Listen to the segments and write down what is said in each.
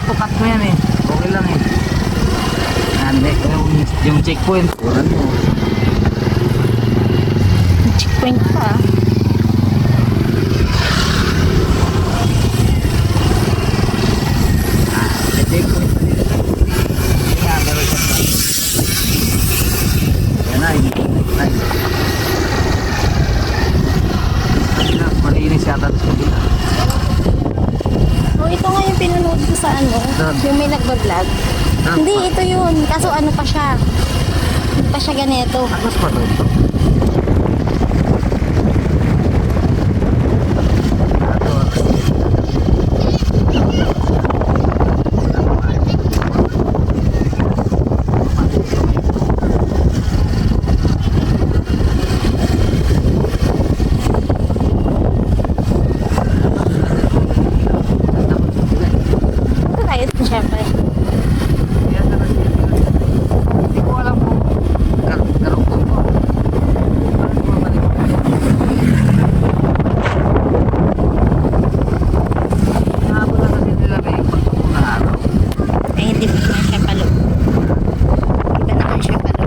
tukat mo yan eh. Okay lang eh. Hindi, yung checkpoint. Kuran mo. Checkpoint pa. Checkpoint. Kaya, meron siya pa. Yan na, hindi. Malinis yata sa kabila. Oh, ito nga yung pinanood ko sa ano, yung may nagbablog. Hindi, ito yun. Kaso ano pa siya? Hindi pa siya ganito. Agos pa to. Ito tayo, syempre. Hindi ko alam kung karugtong ko. Nakapon lang kasi nila may pagtutong na araw. Ay, hindi pa naman siya palo. Iba naman siya palo.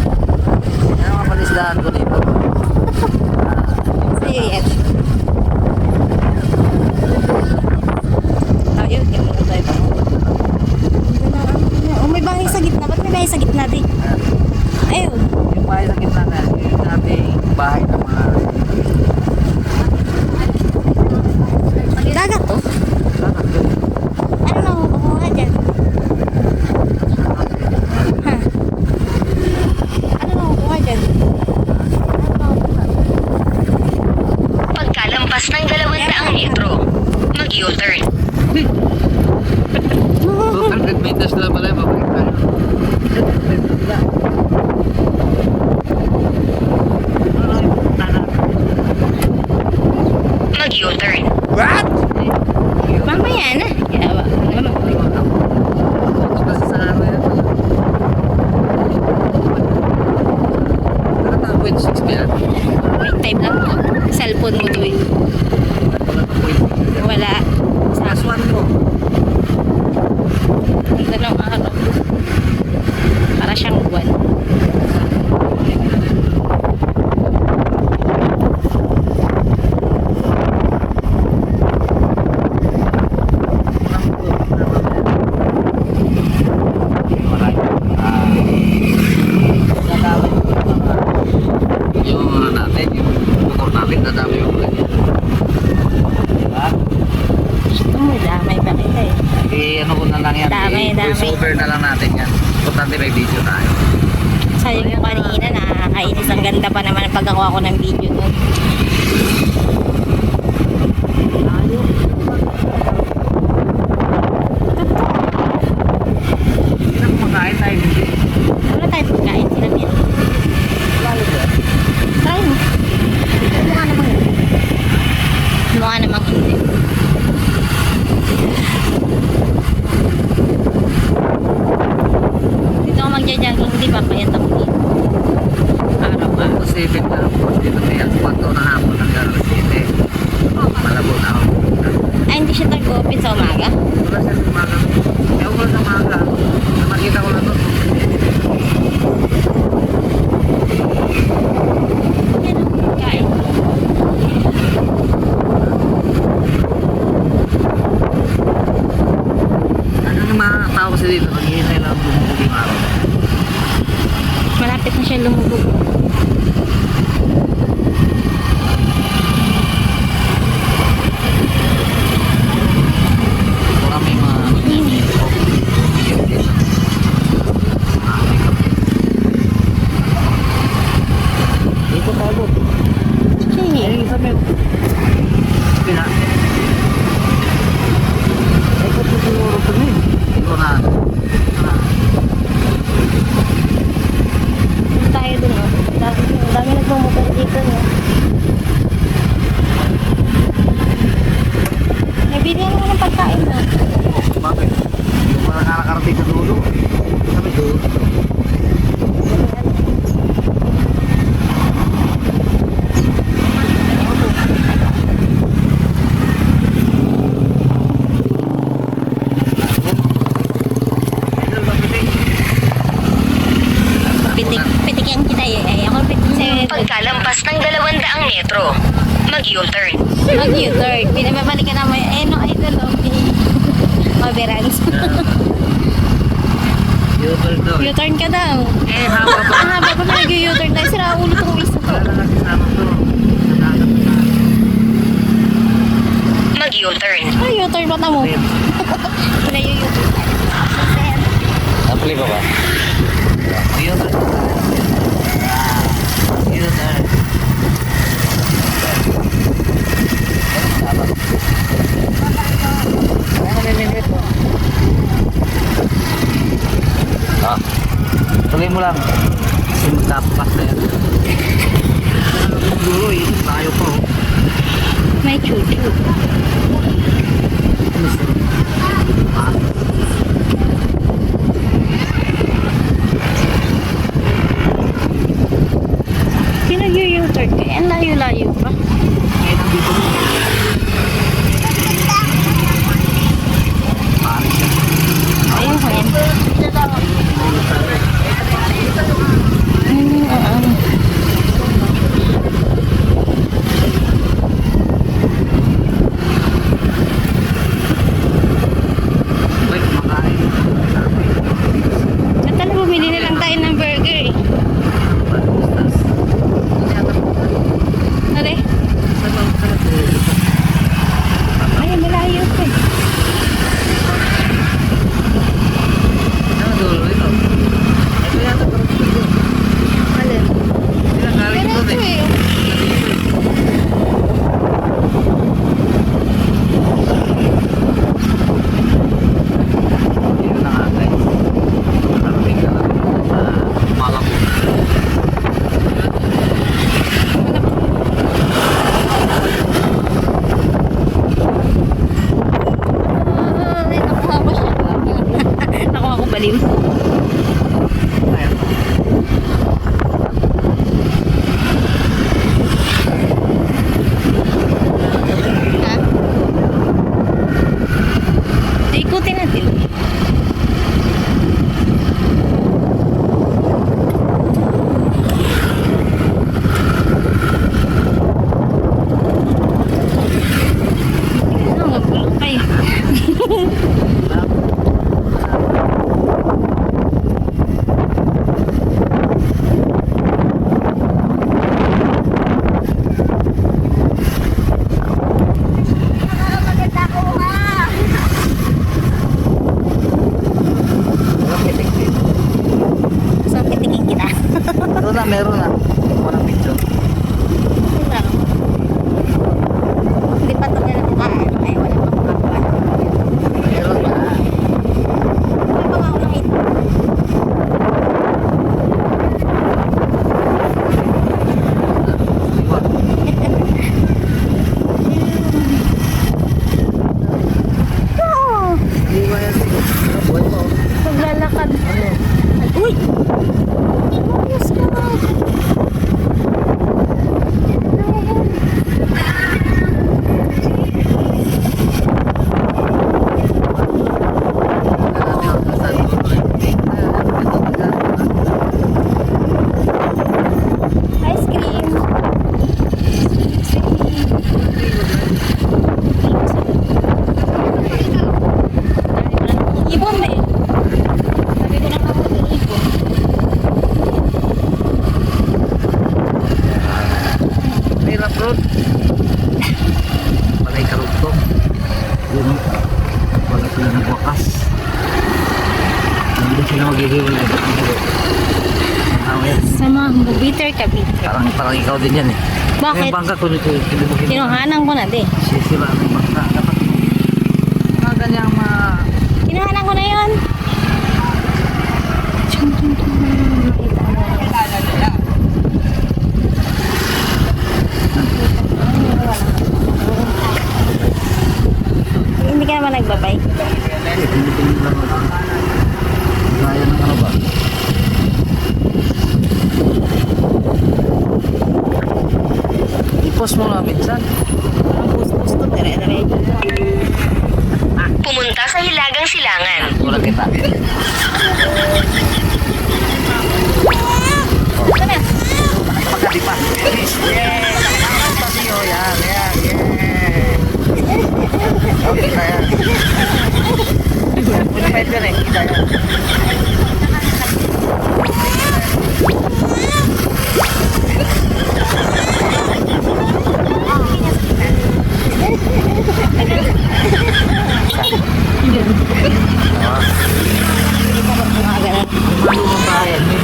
Yan ang mga palisdaan ko dito. Sa'yo yan. Tayo, hindi mo na tayo pa. Oh, may bahay sa gitna. Ba't may bahay sa gitna din? Ayun. Yung bahay sa gitna na, yung ating bahay ng mga Dagat to. Ano na makukuha dyan? Ha? Ano na makukuha dyan? Pagkalampas ng 200 metro, mag-U-turn. 200 meters na pala yung mabalik tayo. Mag-U-turn. What? Mamaya na. Yawa. Kasi sa ano yan? Nakatang 0.6 ba yan? Wait time lang to. Cellphone mo to eh. Wala ka 0.6. Wala. Sa Plus 1 mo. ganda ng araw. Para siyang buwan. Yung ano natin, yung motor natin, nadami yung ulan. Diba? Gusto mo, damay pa kita eh. Ano ko na lang yan, Dami. voice over na lang natin yan. Importante may video tayo. Sayang yung kanina, nakakainis. Ang ganda pa naman ang pagkakuha ko ng video nun. Hindi na kumakain tayo, hindi. Wala tayo pagkain. Sila yan. Lalo ba? Try mo. Mukha namang hindi. Mukha namang hindi. Dito ako magja-jogging, hindi pa payat ako dito. Araw-araw. Ito 7 na po. Dito kaya 4 na hapon hanggang 7. Mag-U-turn. Mag-U-turn. Pinababalik ka naman. Eh, no, idol. Maberans. U-turn daw. U-turn ka daw. Eh, haba pa. Ang haba pa na nag-U-turn tayo. Sira ulo tong isa to. Wala na kasama to. Nanakap na. Mag-U-turn. Ay, U-turn pa mo. Wala yung U-turn tayo. Napuli pa ba? U-turn. U-turn. Ah, tuloy mo lang. Kasi magkapas na yan. Dulo eh, tayo po. May chuchu. Pinag-U-turn ka. Ang layo-layo pa. Ngayon ang dito mo. Ayun ko yan. Wait, makain. At alam, bumili na lang tayo ng burger eh. Are? Ay, malayo pa eh. Ano dulo ito? Ito yata parang dito. Alin? Pinagaling Pero doon ito eh. eh. Yun na nga guys. Parating ka lang sa Malabo. Ay, nakuha ko siya. Nakuha ko baliw. Ayun. Ha? Ikutin natin. Ano, magulo kayo. So, kitikin kita. Meron na. Walang picture. Wala. Hindi pa ito ganun ay wala pa makakuha. Meron na. May mga unang ito. Iba. Oo! Iba yan. Buhay pa oh. Maglalakad. Uy! Ayos ka nga. Ice cream. Ibon eh. Sabi ko na ako ibon. Hirap road. Palay karugtong. Yun o. Wala sila nagwakas. Hindi sila maghihiwalay. Sama mo, bitter ka, bitter. Parang ikaw din yan eh. Bakit? Yung bangka, kunin ko. Kinuhanan ko na din. Sisira ng bangka. Dapat mga ganyang Kinuhanan ko na yun. Chum, chum, chum. Nakita mo. Hindi ka naman nagbabay. tinitingin lang ako. Gaya ng ano ba? I-post mo nga minsan. Gusto, tere-tere. Pumunta sa Hilagang Silangan. Wala kita. Ano na? Pagkadipa. Yeah. Yan. Oh, kita yan. Pwede pa yan eh, kita yan. Malumang bayan eh.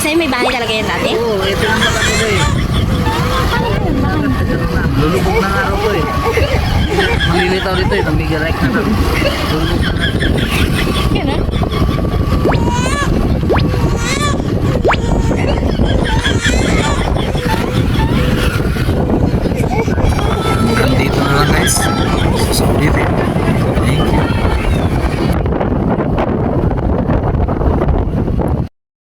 Sa'yo may bahay talaga yan dati? Oo, ito ang pala ko eh. Lulubog ng araw ko eh. Malilitaw dito eh, nang bigay like na lang. Lulubog na